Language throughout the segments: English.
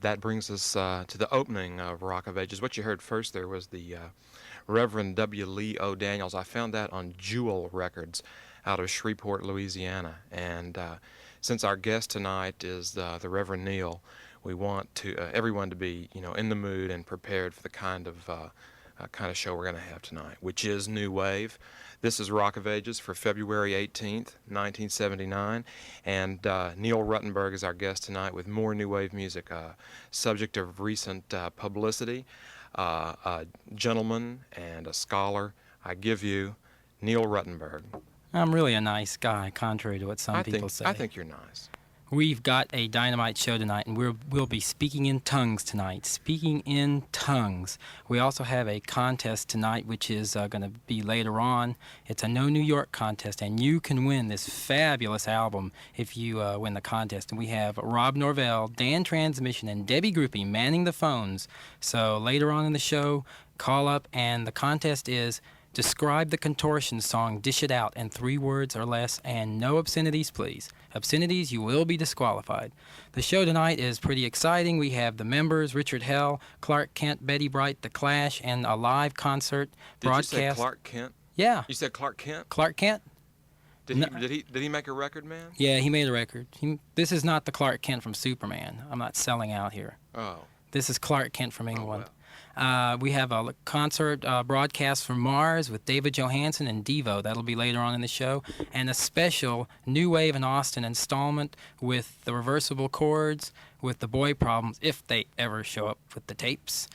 that brings us to the opening of Rock of Ages. What you heard first there was the Reverend W. Lee O. Daniels. I found that on Jewel Records out of Shreveport, Louisiana. And since our guest tonight is the Reverend Neil, we want to everyone to be, in the mood and prepared for the kind of show we're going to have tonight, which is New Wave. This is Rock of Ages for February 18th, 1979, and Neil Ruttenberg is our guest tonight with more New Wave music, subject of recent publicity, a gentleman and a scholar. I give you Neil Ruttenberg. I'm really a nice guy, contrary to what some people say. I think you're nice. We've got a dynamite show tonight, and we'll be speaking in tongues tonight. Speaking in tongues. We also have a contest tonight, which is going to be later on. It's a No New York contest, and you can win this fabulous album if you win the contest. And we have Rob Norvell, Dan Transmission, and Debbie Groupie manning the phones. So later on in the show, call up, and the contest is describe the Contortion song, Dish It Out, in 3 words or less, and no obscenities, please. Obscenities, you will be disqualified. The show tonight is pretty exciting. We have the members, Richard Hell, Clark Kent, Betty Bright, The Clash, and a live concert broadcast. Did you say Clark Kent? Yeah. You said Clark Kent? Clark Kent? Did he make a record, man? Yeah, he made a record. This is not the Clark Kent from Superman. I'm not selling out here. Oh. This is Clark Kent from England. Oh, well. We have a concert broadcast from Mars with David Johansen and Devo. That'll be later on in the show. And a special New Wave in Austin installment with the reversible chords, with the Boy Problems, if they ever show up with the tapes,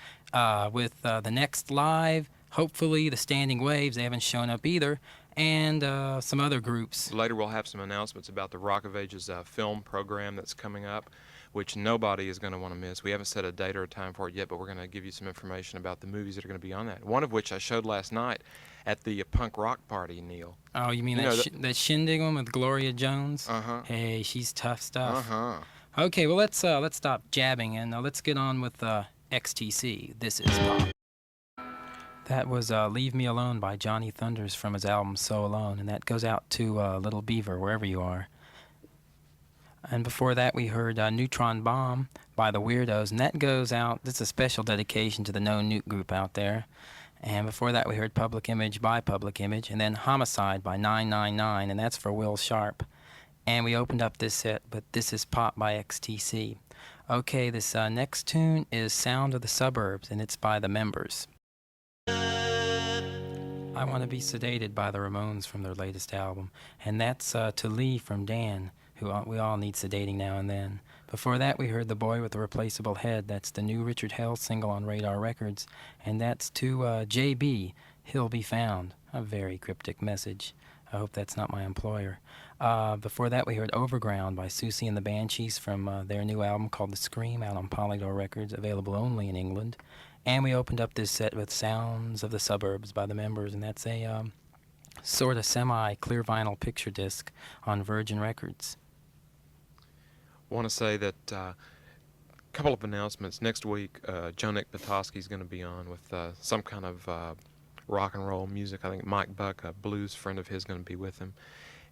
with the Next Live, hopefully the Standing Waves. They haven't shown up either. And some other groups. Later we'll have some announcements about the Rock of Ages film program that's coming up, which nobody is going to want to miss. We haven't set a date or a time for it yet, but we're going to give you some information about the movies that are going to be on that. One of which I showed last night at the punk rock party, Neil. Oh, you mean that shindig one with Gloria Jones? Uh-huh. Hey, she's tough stuff. Uh-huh. Okay, well, let's stop jabbing and let's get on with XTC. This is Pop. That was Leave Me Alone by Johnny Thunders from his album So Alone, and that goes out to Little Beaver, wherever you are. And before that, we heard Neutron Bomb by the Weirdos, and that goes out, this is a special dedication to the No Newt group out there. And before that, we heard Public Image by Public Image, and then Homicide by 999, and that's for Will Sharp. And we opened up this set with This Is Pop by XTC. Okay, this next tune is Sound of the Suburbs, and it's by the Members. I Want to Be Sedated by the Ramones from their latest album, and that's To Lee from Dan, who we all need sedating now and then. Before that, we heard The Boy with the Replaceable Head. That's the new Richard Hell single on Radar Records. And that's to J.B., He'll Be Found. A very cryptic message. I hope that's not my employer. Before that, we heard Overground by Susie and the Banshees from their new album called The Scream, out on Polydor Records, available only in England. And we opened up this set with Sounds of the Suburbs by the Members, and that's a sort of semi-clear vinyl picture disc on Virgin Records. I want to say that a couple of announcements. Next week, Jonik Petoskey is going to be on with some kind of rock and roll music. I think Mike Buck, a blues friend of his, is going to be with him.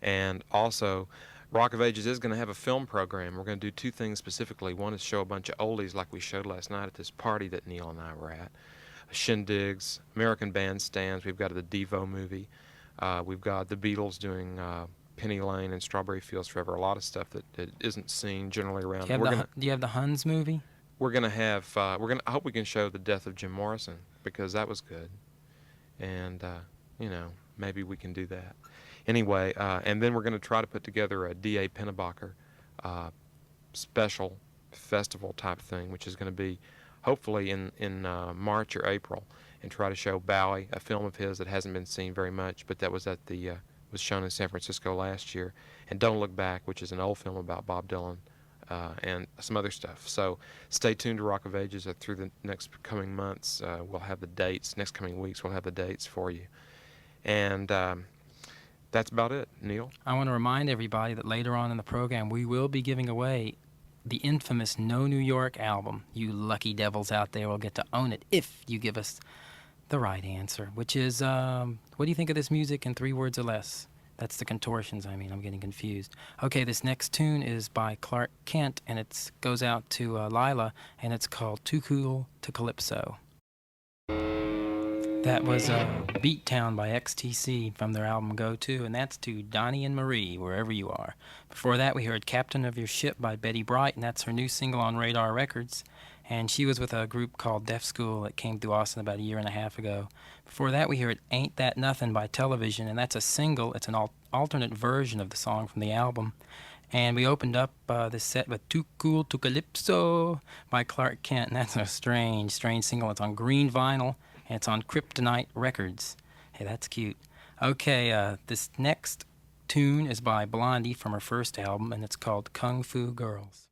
And also, Rock of Ages is going to have a film program. We're going to do 2 things specifically. One is show a bunch of oldies like we showed last night at this party that Neil and I were at. Shindigs, American Bandstands. We've got the Devo movie. We've got the Beatles doing Penny Lane and Strawberry Fields Forever. A lot of stuff that isn't seen generally around. Do you have the Huns movie? We're going to have. I hope we can show the Death of Jim Morrison, because that was good. And maybe we can do that. Anyway, and then we're going to try to put together a D.A. Pennebaker special festival type thing, which is going to be hopefully in March or April, and try to show Bowie, a film of his that hasn't been seen very much, but that was at the was shown in San Francisco last year, and Don't Look Back, which is an old film about Bob Dylan, and some other stuff. So stay tuned to Rock of Ages through the next coming months. We'll have the dates. Next coming weeks, we'll have the dates for you. And that's about it, Neil. I want to remind everybody that later on in the program, we will be giving away the infamous No New York album. You lucky devils out there will get to own it if you give us the right answer, which is, what do you think of this music in 3 words or less? That's the contortions, I mean. I'm getting confused. Okay, this next tune is by Clark Kent, and it goes out to Lila, and it's called Too Cool to Calypso. That was Beat Town by XTC from their album Go To, and that's to Donnie and Marie, wherever you are. Before that, we heard Captain of Your Ship by Betty Bright, and that's her new single on Radar Records. And she was with a group called Deaf School that came through Austin about a year and a half ago. Before that, we heard Ain't That Nothing by Television, and that's a single. It's an alternate version of the song from the album. And we opened up this set with Too Cool to Calypso by Clark Kent, and that's a strange single. It's on green vinyl, and it's on Kryptonite Records. Hey, that's cute. Okay, this next tune is by Blondie from her first album, and it's called Kung Fu Girls.